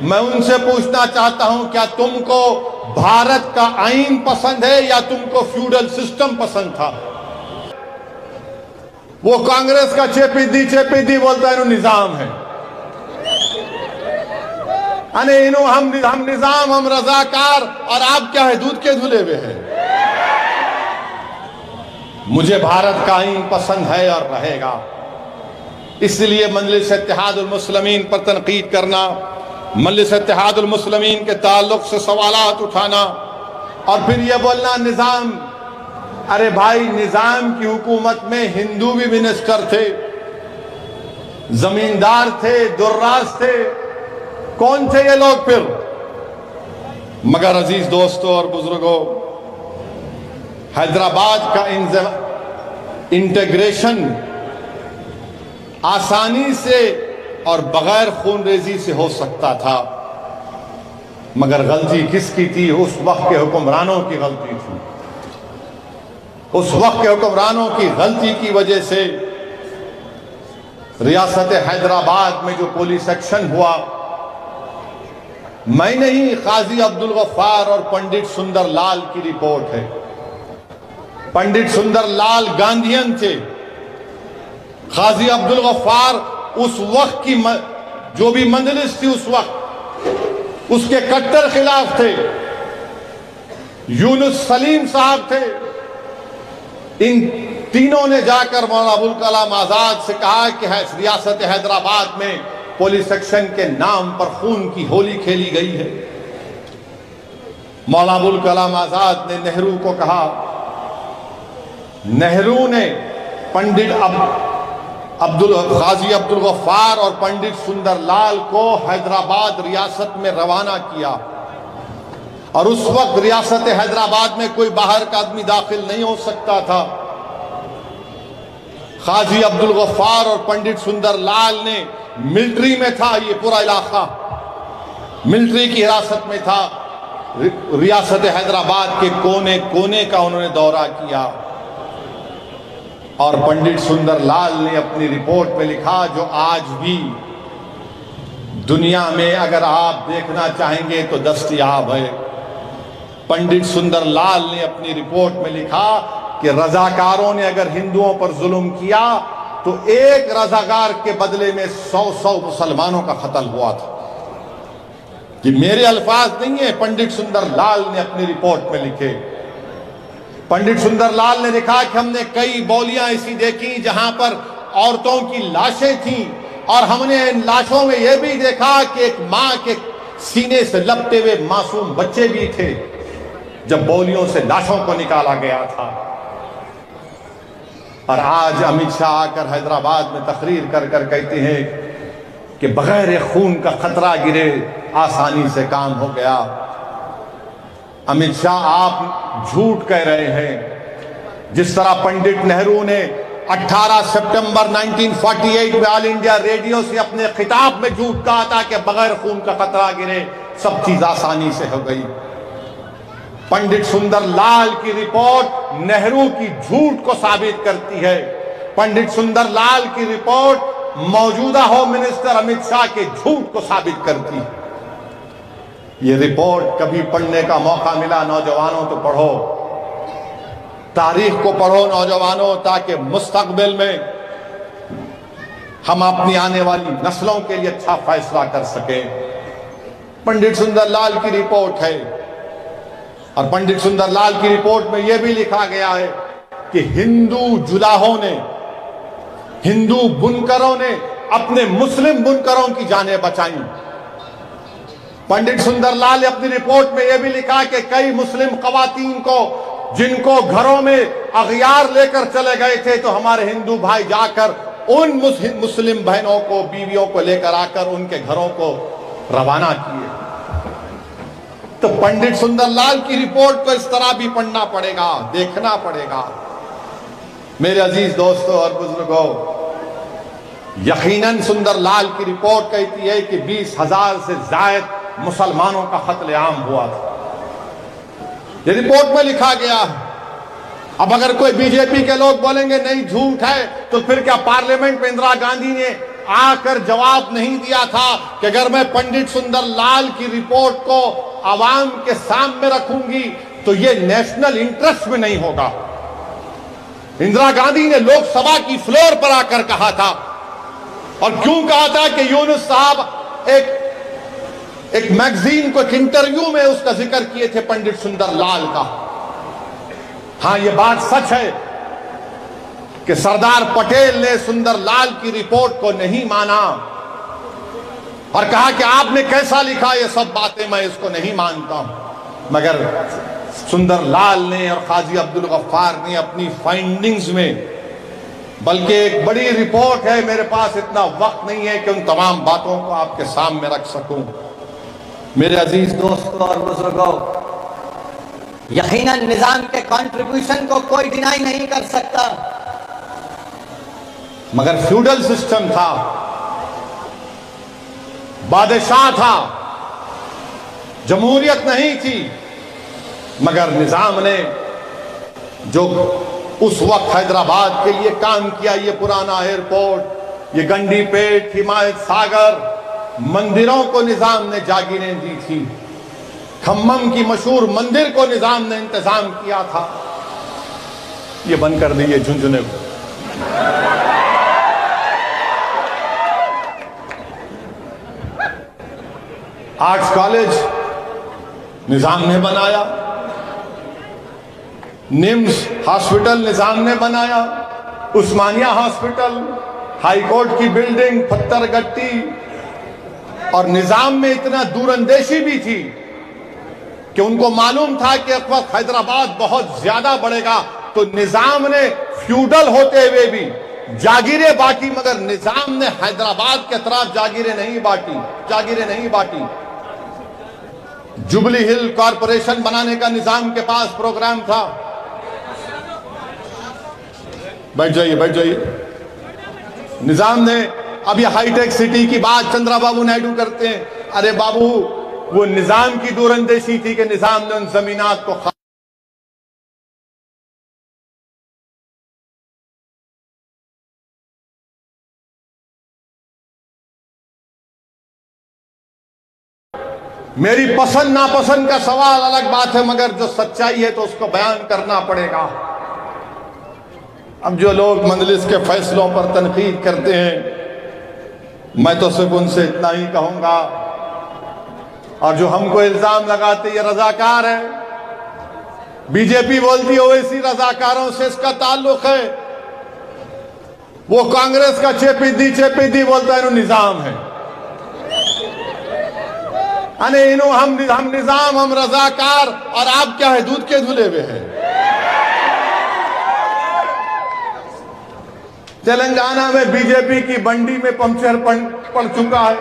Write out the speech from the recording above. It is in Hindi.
मैं उनसे पूछना चाहता हूं, क्या तुमको भारत का आईन पसंद है या तुमको फ्यूडल सिस्टम पसंद था? वो कांग्रेस का चेपीदी बोलता है निजाम है। अरे इन्हों हम निजाम, हम रजाकार, और आप क्या है, दूध के धुले हुए हैं। मुझे भारत का आईन पसंद है और रहेगा। इसलिए मजलिस इत्तेहादुल मुस्लिमीन पर तनकीद करना, मजलिस इत्तेहादुल मुस्लिमीन के ताल्लुक से सवालात उठाना और फिर यह बोलना निजाम। अरे भाई, निजाम की हुकूमत में हिंदू भी मिनिस्टर थे, जमींदार थे, दुर्राज थे। कौन थे ये लोग फिर? मगर अजीज दोस्तों और बुजुर्गों, हैदराबाद का इंटीग्रेशन आसानी से और बगैर खूनरेजी से हो सकता था, मगर गलती किसकी थी? उस वक्त के हुक्मरानों की गलती थी। उस वक्त के हुक्मरानों की गलती की वजह से रियासत हैदराबाद में जो पुलिस एक्शन हुआ, मैं नहीं, काजी अब्दुल गफ्फार और पंडित सुंदर लाल की रिपोर्ट है। पंडित सुंदर लाल गांधीयन थे। काजी अब्दुल गफ्फार उस वक्त की जो भी मजलिस थी उस वक्त उसके कट्टर खिलाफ थे। यूनुस सलीम साहब थे। इन तीनों ने जाकर मौलाना अबुल कलाम आजाद से कहा कि रियासत हैदराबाद में पुलिस एक्शन के नाम पर खून की होली खेली गई है। मौलाना अबुल कलाम आजाद ने नेहरू को कहा, नेहरू ने पंडित काजी अब्दुल गफ्फार और पंडित सुंदर लाल को हैदराबाद रियासत में रवाना किया, और उस वक्त रियासत हैदराबाद में कोई बाहर का आदमी दाखिल नहीं हो सकता था। काजी अब्दुल गफ्फार और पंडित सुंदर लाल ने मिलिट्री में था, ये पूरा इलाका मिलिट्री की हिरासत में था। रियासत हैदराबाद के कोने कोने का उन्होंने दौरा किया, और पंडित सुंदर लाल ने अपनी रिपोर्ट में लिखा, जो आज भी दुनिया में अगर आप देखना चाहेंगे तो दस्तयाब है। पंडित सुंदर लाल ने अपनी रिपोर्ट में लिखा कि रजाकारों ने अगर हिंदुओं पर जुल्म किया तो एक रजाकार के बदले में 100 मुसलमानों का कत्ल हुआ था। कि मेरे अल्फाज नहीं है, पंडित सुंदर लाल ने अपनी रिपोर्ट में लिखे। पंडित सुंदर लाल ने लिखा कि हमने कई बौलियां ऐसी देखी जहां पर औरतों की लाशें थीं, और हमने इन लाशों में यह भी देखा कि एक मां के सीने से लपटे हुए मासूम बच्चे भी थे जब बौलियों से लाशों को निकाला गया था। और आज अमित शाह आकर हैदराबाद में तकरीर कर कर कहते हैं कि बगैर खून का खतरा गिरे आसानी से काम हो गया। अमित शाह, आप झूठ कह रहे हैं। जिस तरह पंडित नेहरू ने 18 सितंबर 1948 में ऑल इंडिया रेडियो से अपने खिताब में झूठ कहा था कि बगैर खून का खतरा गिरे, सब चीज आसानी से हो गई। पंडित सुंदर लाल की रिपोर्ट नेहरू की झूठ को साबित करती है। पंडित सुंदर लाल की रिपोर्ट मौजूदा होम मिनिस्टर अमित शाह के झूठ को साबित करती है। ये रिपोर्ट कभी पढ़ने का मौका मिला नौजवानों तो पढ़ो, तारीख को पढ़ो नौजवानों, ताकि मुस्तकबिल में हम अपनी आने वाली नस्लों के लिए अच्छा फैसला कर सकें। पंडित सुंदर लाल की रिपोर्ट है, और पंडित सुंदर लाल की रिपोर्ट में यह भी लिखा गया है कि हिंदू जुलाहों ने, हिंदू बुनकरों ने अपने मुस्लिम बुनकरों की जानें बचाई। पंडित सुंदर लाल ने अपनी रिपोर्ट में यह भी लिखा कि कई मुस्लिम खवातीन को, जिनको घरों में अगियार लेकर चले गए थे, तो हमारे हिंदू भाई जाकर उन मुस्लिम बहनों को, बीवियों को लेकर आकर उनके घरों को रवाना किए। तो पंडित सुंदर लाल की रिपोर्ट को इस तरह भी पढ़ना पड़ेगा, देखना पड़ेगा। मेरे अजीज दोस्तों और बुजुर्गों, यकीनन सुंदर लाल की रिपोर्ट कहती है कि 20,000 से ज्यादा मुसलमानों का कत्लेआम हुआ था। ये रिपोर्ट में लिखा गया है। अब अगर कोई बीजेपी के लोग बोलेंगे नहीं झूठ है, तो फिर क्या पार्लियामेंट में इंदिरा गांधी ने आकर जवाब नहीं दिया था कि अगर मैं पंडित सुंदरलाल की रिपोर्ट को आवाम के सामने रखूंगी तो ये नेशनल इंटरेस्ट में नहीं होगा। इंदिरा गांधी ने लोकसभा की फ्लोर पर आकर कहा था, और क्यों कहा था कि यूनुस साहब एक मैगजीन को एक इंटरव्यू में उसका जिक्र किए थे पंडित सुंदरलाल का। हां, यह बात सच है कि सरदार पटेल ने सुंदरलाल की रिपोर्ट को नहीं माना और कहा कि आपने कैसा लिखा, ये सब बातें मैं इसको नहीं मानता हूं। मगर सुंदरलाल ने और काजी अब्दुल गफ्फार ने अपनी फाइंडिंग्स में, बल्कि एक बड़ी रिपोर्ट है, मेरे पास इतना वक्त नहीं है कि उन तमाम बातों को आपके सामने रख सकूं। मेरे अजीज दोस्तों और बुजुर्गों, यकीनन निजाम के कंट्रीब्यूशन को कोई डिनाई नहीं कर सकता, मगर फ्यूडल सिस्टम था, बादशाह था, जमहूरियत नहीं थी। मगर निजाम ने जो उस वक्त हैदराबाद के लिए काम किया, ये पुराना एयरपोर्ट, ये गंडीपेट, हिमायत सागर, मंदिरों को निजाम ने जागीरें दी थी। खम्मम की मशहूर मंदिर को निजाम ने इंतजाम किया था। ये बंद कर दिए झुंझुने को। आर्ट्स कॉलेज निजाम ने बनाया, निम्स हॉस्पिटल निजाम ने बनाया, उस्मानिया हॉस्पिटल, हाई कोर्ट की बिल्डिंग, पत्थर गट्टी। और निजाम में इतना दूरंदेशी भी थी कि उनको मालूम था कि इस वक्त हैदराबाद बहुत ज्यादा बढ़ेगा, तो निजाम ने फ्यूडल होते हुए भी जागीरें बांटी, मगर निजाम ने हैदराबाद के तरफ जागीरें नहीं बांटी। जुबली हिल कॉरपोरेशन बनाने का निजाम के पास प्रोग्राम था। बैठ जाइए। निजाम ने, अब ये हाईटेक सिटी की बात चंद्रबाबू नायडू करते हैं। अरे बाबू, वो निजाम की दूरंदेशी थी कि निजाम ने उन जमीनात को मेरी पसंद नापसंद का सवाल अलग बात है, मगर जो सच्चाई है तो उसको बयान करना पड़ेगा। अब जो लोग मजलिस के फैसलों पर तनकीद करते हैं, मैं तो सिर्फ उनसे इतना ही कहूंगा, और जो हमको इल्जाम लगाते ये रजाकार है, बीजेपी बोलती है ओवैसी रजाकारों से इसका ताल्लुक है, वो कांग्रेस का चेपीदी बोलता है निजाम है। अने इनो हम निजाम, हम रजाकार, और आप क्या है, दूध के धुले हुए हैं। तेलंगाना में बीजेपी की बंडी में पंक्चर पड़ चुका है।